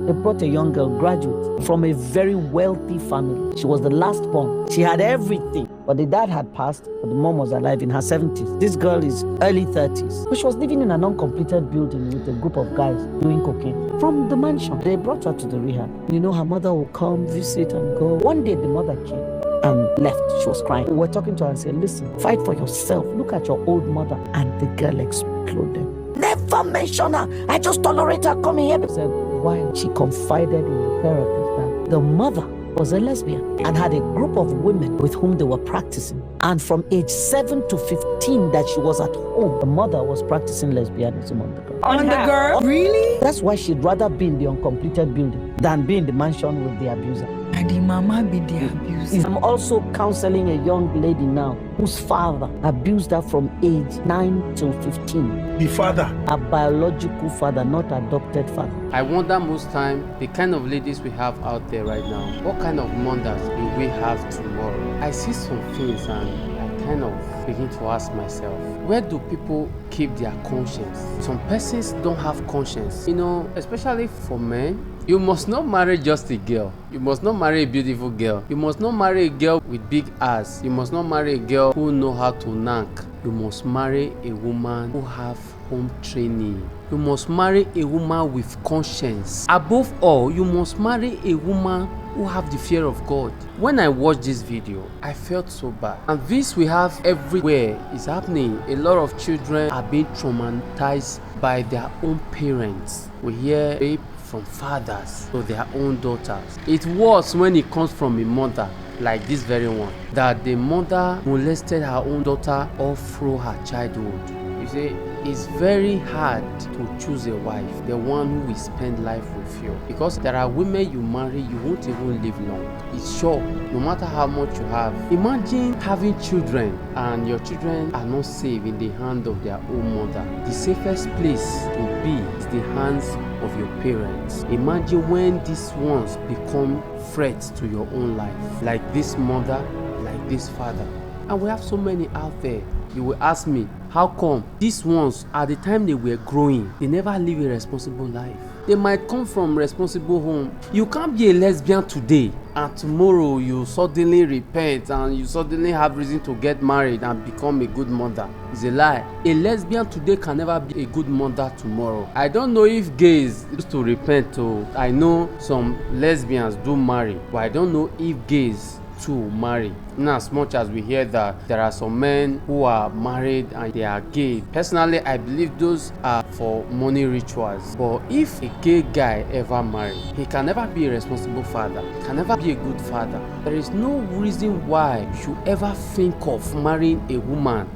They brought a young girl, graduate, from a very wealthy family. She was the last born. She had everything. But the dad had passed, but the mom was alive in her 70s. This girl is early 30s. But she was living in an uncompleted building with a group of guys doing cocaine. From the mansion, they brought her to the rehab. You know, her mother would come, visit and go. One day, the mother came and left. She was crying. We were talking to her and said, listen, fight for yourself. Look at your old mother. And the girl exploded. Never mention her. I just tolerate her coming here. She said, why? She confided in the therapist that the mother was a lesbian and had a group of women with whom they were practicing. And from age 7 to 15 that she was at home, the mother was practicing lesbianism on the girl. On the girl? Really? That's why she'd rather be in the uncompleted building than be in the mansion with the abuser. And the mama be the abuser. I'm also counseling a young lady now whose father abused her from age 9 till 15. The father? A biological father, not adopted father. I wonder most time the kind of ladies we have out there right now, what kind of mothers will we have tomorrow? I see some things and I kind of begin to ask myself, where do people keep their conscience? Some persons don't have conscience. You know, especially for men, you must not marry just a girl. You must not marry a beautiful girl. You must not marry a girl with big ass. You must not marry a girl who know how to knack. You must marry a woman who have home training. You must marry a woman with conscience. Above all, you must marry a woman who have the fear of God. When I watched this video, I felt so bad. And this we have everywhere. It's happening. A lot of children are being traumatized by their own parents. We hear rape from fathers to their own daughters. It's worse when it comes from a mother like this very one, that the mother molested her own daughter all through her childhood. You see, it's very hard to choose a wife, the one who will spend life with you, because there are women you marry, you won't even live long. It's sure, no matter how much you have. Imagine having children and your children are not safe in the hand of their own mother. The safest place to be is the hands of your parents. Imagine when these ones become threats to your own life, like this mother, like this father. And we have so many out there. You will ask me, how come these ones, at the time they were growing, they never live a responsible life? They might come from responsible home. You can't be a lesbian today and tomorrow you suddenly repent and you suddenly have reason to get married and become a good mother. It's a lie. A lesbian today can never be a good mother tomorrow. I don't know if gays used to repent too. I know some lesbians do marry, but I don't know if gays to marry. In as much as we hear that there are some men who are married and they are gay, personally I believe those are for money rituals. But if a gay guy ever marry, he can never be a responsible father, can never be a good father. There is no reason why you should ever think of marrying a woman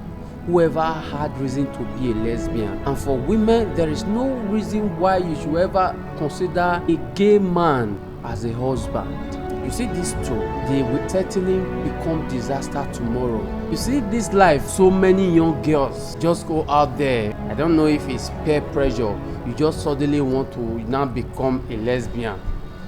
whoever had reason to be a lesbian. And for women, there is no reason why you should ever consider a gay man as a husband. You see, these two, they will certainly become disaster tomorrow. You see, this life, so many young girls just go out there. I don't know if it's peer pressure. You just suddenly want to now become a lesbian.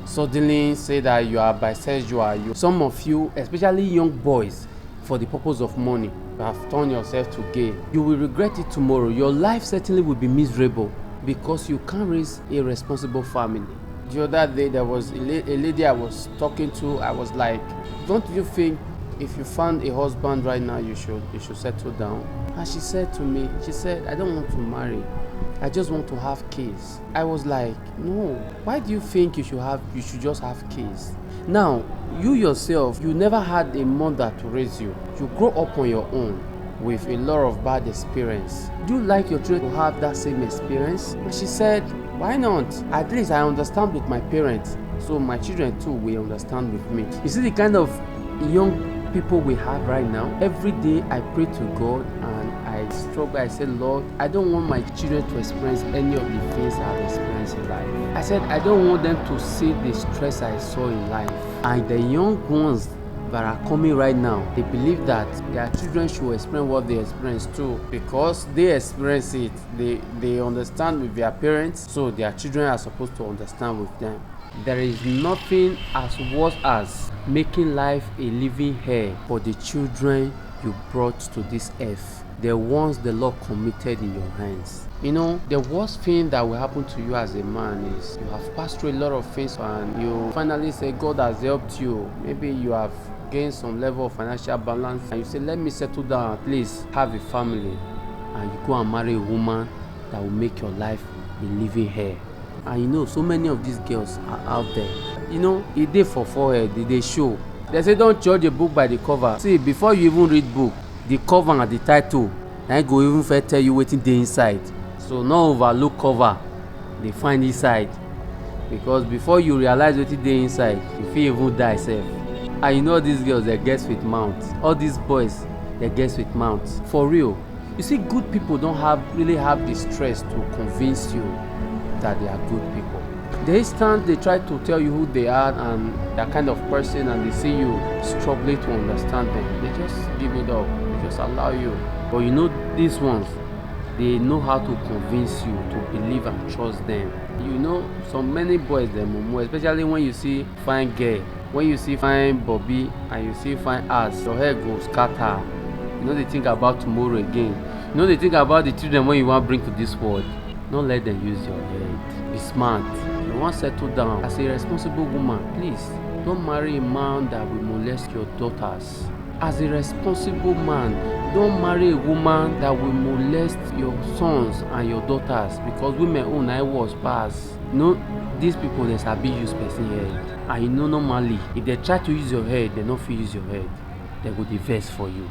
Suddenly say that you are bisexual. Some of you, especially young boys, for the purpose of money, you have turned yourself to gay. You will regret it tomorrow. Your life certainly will be miserable because you can't raise a responsible family. The other day, there was a lady I was talking to. I was like, don't you think if you found a husband right now, you should settle down? And she said to me, I don't want to marry. I just want to have kids. I was like, no. Why do you think you should just have kids? Now, you yourself, you never had a mother to raise you. You grow up on your own with a lot of bad experience. Do you like your children to have that same experience? And she said, why not? At least I understand with my parents, so my children too will understand with me. You see the kind of young people we have right now. Every day I pray to God and I struggle. I say, Lord, I don't want my children to experience any of the things I've experienced in life. I said, I don't want them to see the stress I saw in life. And the young ones that are coming right now, they believe that their children should experience what they experience too, because they experience it, they understand with their parents, so their children are supposed to understand with them. There is nothing as worse as making life a living hell for the children you brought to this earth. the ones the Lord committed in your hands. You know, the worst thing that will happen to you as a man is you have passed through a lot of things and you finally say God has helped you. Maybe you have gained some level of financial balance and you say, let me settle down, at least have a family, and you go and marry a woman that will make your life a living hell. And you know, so many of these girls are out there. You know, e dey for forehead, they show. They say don't judge a book by the cover. See, before you even read book, the cover and the title na go even first tell you wetin dey inside. So no overlook cover, dey find inside, because before you realize wetin dey inside, you fit even die sef. And you know, these girls, they get with mouth. All these boys, they get with mouth. For real. You see, good people don't really have the stress to convince you that they are good people. The instant they try to tell you who they are and that kind of person, and they see you struggling to understand them, they just give it up. They just allow you. But you know, these ones, they know how to convince you to believe and trust them. You know, so many boys, they mumu, especially when you see fine girl, when you see fine bobby and you see fine ass, your head go scatter. You know, they think about tomorrow again. You know, they think about the children when you want to bring to this world. Don't let them use your head. Be smart. You want to settle down as a responsible woman, please don't marry a man that will molest your daughters. As a responsible man, don't marry a woman that will molest your sons and your daughters, because women own I was pass. You know, these people, they sabi use person head. And you know, normally if they try to use your head, they don't fit use your head. They go dey vex for you.